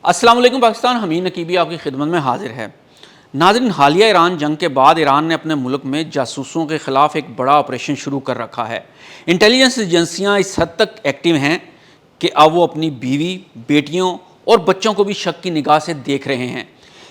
السلام علیکم پاکستان، حمید نقیبی آپ کی خدمت میں حاضر ہے۔ ناظرین، حالیہ ایران جنگ کے بعد ایران نے اپنے ملک میں جاسوسوں کے خلاف ایک بڑا آپریشن شروع کر رکھا ہے۔ انٹیلیجنس ایجنسیاں اس حد تک ایکٹیو ہیں کہ اب وہ اپنی بیوی، بیٹیوں اور بچوں کو بھی شک کی نگاہ سے دیکھ رہے ہیں۔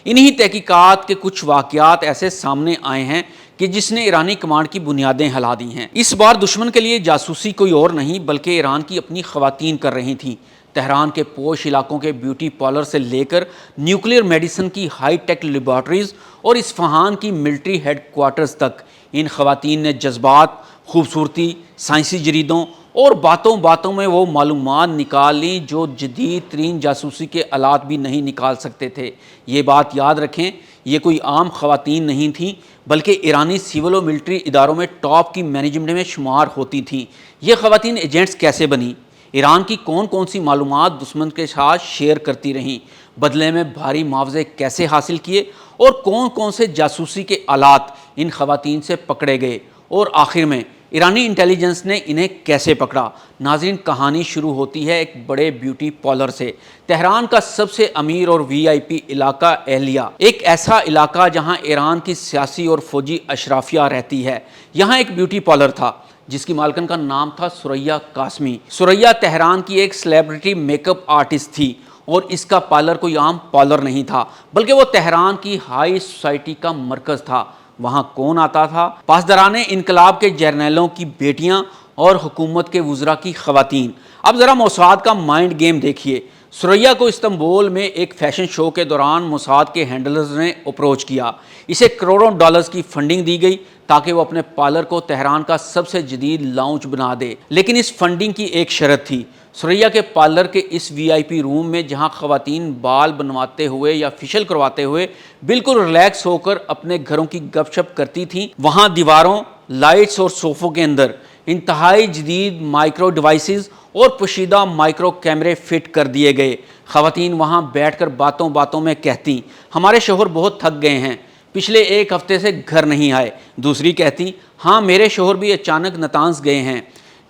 انہی تحقیقات کے کچھ واقعات ایسے سامنے آئے ہیں کہ جس نے ایرانی کمانڈ کی بنیادیں ہلا دی ہیں۔ اس بار دشمن کے لیے جاسوسی کوئی اور نہیں بلکہ ایران کی اپنی خواتین کر رہی تھیں۔ تہران کے پوش علاقوں کے بیوٹی پارلر سے لے کر نیوکلیئر میڈیسن کی ہائی ٹیک لیبارٹریز اور اصفہان کی ملٹری ہیڈ کوارٹرز تک ان خواتین نے جذبات، خوبصورتی، سائنسی جریدوں اور باتوں باتوں میں وہ معلومات نکال لیں جو جدید ترین جاسوسی کے آلات بھی نہیں نکال سکتے تھے۔ یہ بات یاد رکھیں، یہ کوئی عام خواتین نہیں تھیں بلکہ ایرانی سول و ملٹری اداروں میں ٹاپ کی مینجمنٹ میں شمار ہوتی تھیں۔ یہ خواتین ایجنٹس کیسے بنیں؟ ایران کی کون کون سی معلومات دشمن کے ساتھ شیئر کرتی رہیں؟ بدلے میں بھاری معاوضے کیسے حاصل کیے اور کون کون سے جاسوسی کے آلات ان خواتین سے پکڑے گئے؟ اور آخر میں ایرانی انٹیلیجنس نے انہیں کیسے پکڑا؟ ناظرین، کہانی شروع ہوتی ہے ایک بڑے بیوٹی پارلر سے۔ تہران کا سب سے امیر اور وی آئی پی علاقہ اہلیہ، ایک ایسا علاقہ جہاں ایران کی سیاسی اور فوجی اشرافیہ رہتی ہے۔ یہاں ایک بیوٹی پارلر تھا جس کی مالکن کا نام تھا ثریا قاسمی۔ ثریا تہران کی ایک سیلیبریٹی میک اپ آرٹسٹ تھی اور اس کا پارلر کوئی عام پارلر نہیں تھا بلکہ وہ تہران کی ہائی سوسائٹی کا مرکز تھا۔ وہاں کون آتا تھا؟ پاسداران انقلاب کے جرنیلوں کی بیٹیاں اور حکومت کے وزراء کی خواتین۔ اب ذرا موساد کا مائنڈ گیم دیکھیے۔ ثریا کو استنبول میں ایک فیشن شو کے دوران موساد کے ہینڈلرز نے اپروچ کیا۔ اسے کروڑوں ڈالرز کی فنڈنگ دی گئی تاکہ وہ اپنے پارلر کو تہران کا سب سے جدید لاؤنج بنا دے، لیکن اس فنڈنگ کی ایک شرط تھی۔ ثریا کے پارلر کے اس وی آئی پی روم میں جہاں خواتین بال بنواتے ہوئے یا فیشل کرواتے ہوئے بالکل ریلیکس ہو کر اپنے گھروں کی گپ شپ کرتی تھیں، وہاں دیواروں، لائٹس اور صوفوں کے اندر انتہائی جدید مائکرو ڈیوائسز اور پوشیدہ مائکرو کیمرے فٹ کر دیے گئے۔ خواتین وہاں بیٹھ کر باتوں باتوں میں کہتی، ہمارے شوہر بہت تھک گئے ہیں، پچھلے ایک ہفتے سے گھر نہیں آئے۔ دوسری کہتی، ہاں میرے شوہر بھی اچانک نتانز گئے ہیں،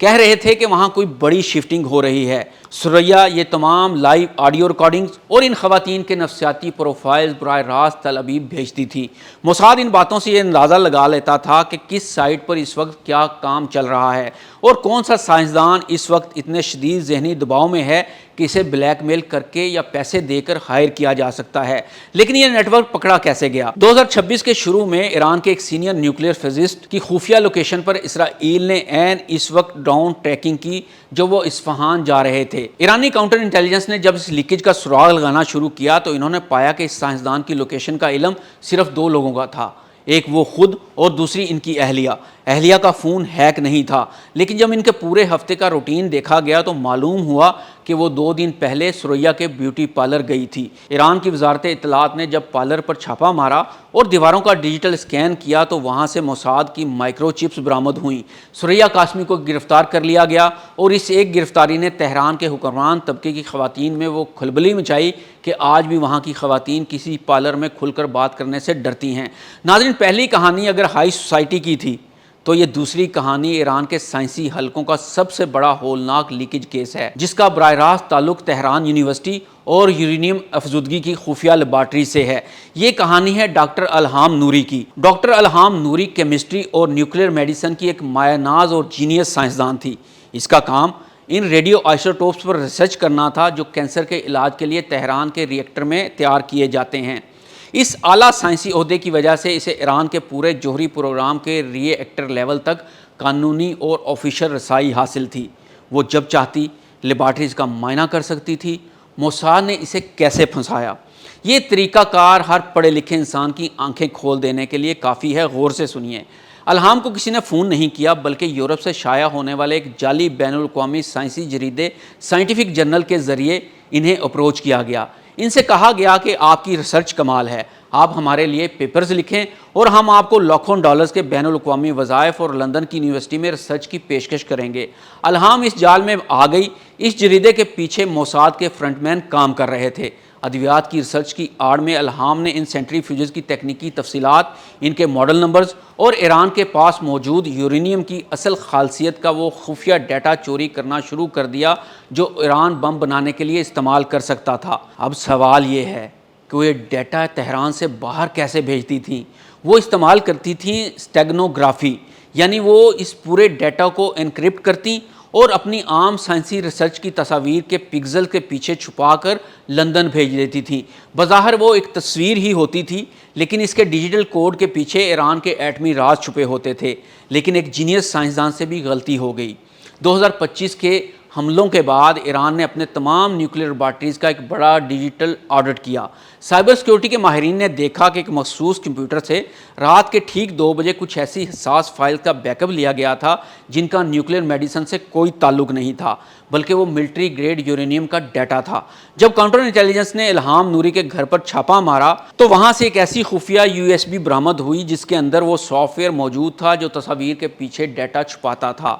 کہہ رہے تھے کہ وہاں کوئی بڑی شفٹنگ ہو رہی ہے۔ ثریا یہ تمام لائیو آڈیو ریکارڈنگز اور ان خواتین کے نفسیاتی پروفائلز براہ راست تل ابیب بھیجتی تھی۔ موساد ان باتوں سے یہ اندازہ لگا لیتا تھا کہ کس سائٹ پر اس وقت کیا کام چل رہا ہے اور کون سا سائنسدان اس وقت اتنے شدید ذہنی دباؤ میں ہے کہ اسے بلیک میل کر کے یا پیسے دے کر ہائر کیا جا سکتا ہے۔ لیکن یہ نیٹ ورک پکڑا کیسے گیا؟ 2026 کے شروع میں ایران کے ایک سینئر نیوکلیئر فزسٹ کی خفیہ لوکیشن پر اسرائیل نے عین اس وقت ڈرون ٹریکنگ کی جو وہ اصفہان جا رہے تھے۔ ایرانی کاؤنٹر انٹیلیجنس نے جب اس لیکیج کا سراغ لگانا شروع کیا تو انہوں نے پایا کہ اس سائنسدان کی لوکیشن کا علم صرف 2 لوگوں کا تھا، ایک وہ خود اور دوسری ان کی اہلیہ کا فون ہیک نہیں تھا۔ لیکن جب ان کے پورے ہفتے کا روٹین دیکھا گیا تو معلوم ہوا کہ وہ 2 دن پہلے ثریا کے بیوٹی پارلر گئی تھی۔ ایران کی وزارت اطلاعات نے جب پارلر پر چھاپا مارا اور دیواروں کا ڈیجیٹل اسکین کیا تو وہاں سے موساد کی مائکرو چپس برآمد ہوئیں۔ ثریا قاسمی کو گرفتار کر لیا گیا اور اس ایک گرفتاری نے تہران کے حکمران طبقے کی خواتین میں وہ کھلبلی مچائی کہ آج بھی وہاں کی خواتین کسی پارلر میں کھل کر بات کرنے سے ڈرتی ہیں۔ ناظرین، پہلی کہانی اگر ہائی سوسائٹی کی تھی تو یہ دوسری کہانی ایران کے سائنسی حلقوں کا سب سے بڑا ہولناک لیکیج کیس ہے جس کا براہ راست تعلق تہران یونیورسٹی اور یورینیم افزودگی کی خفیہ لیبارٹری سے ہے۔ یہ کہانی ہے ڈاکٹر الہام نوری کی۔ ڈاکٹر الہام نوری کیمسٹری اور نیوکلیئر میڈیسن کی ایک مایہ ناز اور جینیس سائنسدان تھی۔ اس کا کام in radio isotopes per research کرنا تھا جو کینسر کے علاج کے لیے تہران کے ری ایکٹر میں تیار کیے جاتے ہیں۔ اس اعلیٰ سائنسی عہدے کی وجہ سے اسے ایران کے پورے جوہری پروگرام کے ری ایکٹر لیول تک قانونی اور آفیشل رسائی حاصل تھی۔ وہ جب چاہتی لیبارٹریز کا معائنہ کر سکتی تھی۔ موساد نے اسے کیسے پھنسایا؟ یہ طریقہ کار ہر پڑھے لکھے انسان کی آنکھیں کھول دینے کے لیے کافی ہے، غور سے سنیے۔ الہام کو کسی نے فون نہیں کیا بلکہ یورپ سے شائع ہونے والے ایک جعلی بین الاقوامی سائنسی جریدے سائنٹیفک جرنل کے ذریعے انہیں اپروچ کیا گیا۔ ان سے کہا گیا کہ آپ کی ریسرچ کمال ہے، آپ ہمارے لیے پیپرز لکھیں اور ہم آپ کو لاکھوں ڈالرز کے بین الاقوامی وظائف اور لندن کی یونیورسٹی میں ریسرچ کی پیشکش کریں گے۔ الہام اس جال میں آ گئی۔ اس جریدے کے پیچھے موساد کے فرنٹ مین کام کر رہے تھے۔ ادویات کی ریسرچ کی آڑ میں الہام نے ان سینٹریفیوجز کی تکنیکی تفصیلات، ان کے ماڈل نمبرز اور ایران کے پاس موجود یورینیم کی اصل خاصیت کا وہ خفیہ ڈیٹا چوری کرنا شروع کر دیا جو ایران بم بنانے کے لیے استعمال کر سکتا تھا۔ اب سوال یہ ہے کہ وہ یہ ڈیٹا تہران سے باہر کیسے بھیجتی تھیں؟ وہ استعمال کرتی تھیں اسٹیگنوگرافی، یعنی وہ اس پورے ڈیٹا کو انکرپٹ کرتی اور اپنی عام سائنسی ریسرچ کی تصاویر کے پکسل کے پیچھے چھپا کر لندن بھیج دیتی تھی۔ بظاہر وہ ایک تصویر ہی ہوتی تھی، لیکن اس کے ڈیجیٹل کوڈ کے پیچھے ایران کے ایٹمی راز چھپے ہوتے تھے۔ لیکن ایک جینیس سائنسدان سے بھی غلطی ہو گئی۔ 2025 کے حملوں کے بعد ایران نے اپنے تمام نیوکلیئر لیبارٹریز کا ایک بڑا ڈیجیٹل آڈٹ کیا۔ سائبر سیکیورٹی کے ماہرین نے دیکھا کہ ایک مخصوص کمپیوٹر سے رات کے ٹھیک 2 بجے کچھ ایسی حساس فائل کا بیک اپ لیا گیا تھا جن کا نیوکلیئر میڈیسن سے کوئی تعلق نہیں تھا، بلکہ وہ ملٹری گریڈ یورینیم کا ڈیٹا تھا۔ جب کاؤنٹر انٹیلیجنس نے الہام نوری کے گھر پر چھاپا مارا تو وہاں سے ایک ایسی خفیہ USB برآمد ہوئی جس کے اندر وہ سافٹ ویئر موجود تھا جو تصاویر کے پیچھے ڈیٹا چھپاتا تھا۔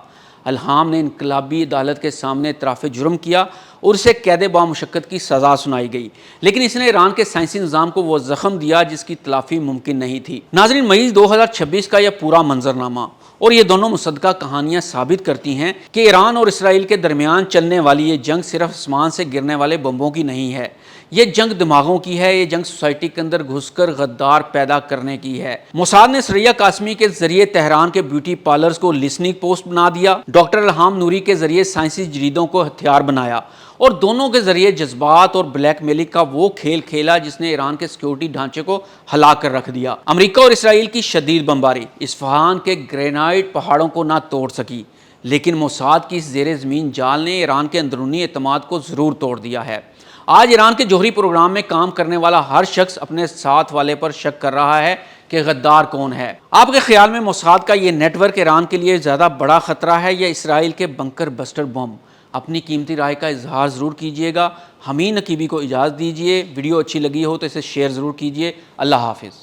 الہام نے انقلابی عدالت کے سامنے اعتراف جرم کیا اور اسے قید بامشقت کی سزا سنائی گئی، لیکن اس نے ایران کے سائنسی نظام کو وہ زخم دیا جس کی تلافی ممکن نہیں تھی۔ ناظرین، مئی 2026 کا یہ پورا منظرنامہ اور یہ دونوں مصدقہ کہانیاں ثابت کرتی ہیں کہ ایران اور اسرائیل کے درمیان چلنے والی یہ جنگ صرف آسمان سے گرنے والے بمبوں کی نہیں ہے، یہ جنگ دماغوں کی ہے، یہ جنگ سوسائٹی کے اندر گھس کر غدار پیدا کرنے کی ہے۔ موساد نے سریا قاسمی کے ذریعے تہران کے بیوٹی پارلرز کو لسننگ پوسٹ بنا دیا، ڈاکٹر الہام نوری کے ذریعے سائنسی جریدوں کو ہتھیار بنایا اور دونوں کے ذریعے جذبات اور بلیک میلنگ کا وہ کھیل کھیلا جس نے ایران کے سیکیورٹی ڈھانچے کو ہلا کر رکھ دیا۔ امریکہ اور اسرائیل کی شدید بمباری اصفہان کے گرینائٹ پہاڑوں کو نہ توڑ سکی، لیکن موساد کی اس زیر زمین جال نے ایران کے اندرونی اعتماد کو ضرور توڑ دیا ہے۔ آج ایران کے جوہری پروگرام میں کام کرنے والا ہر شخص اپنے ساتھ والے پر شک کر رہا ہے کہ غدار کون ہے۔ آپ کے خیال میں موساد کا یہ نیٹ ورک ایران کے لیے زیادہ بڑا خطرہ ہے یا اسرائیل کے بنکر بسٹر بم؟ اپنی قیمتی رائے کا اظہار ضرور کیجیے گا۔ حمید نقیبی کو اجازت دیجیے۔ ویڈیو اچھی لگی ہو تو اسے شیئر ضرور کیجیے۔ اللہ حافظ۔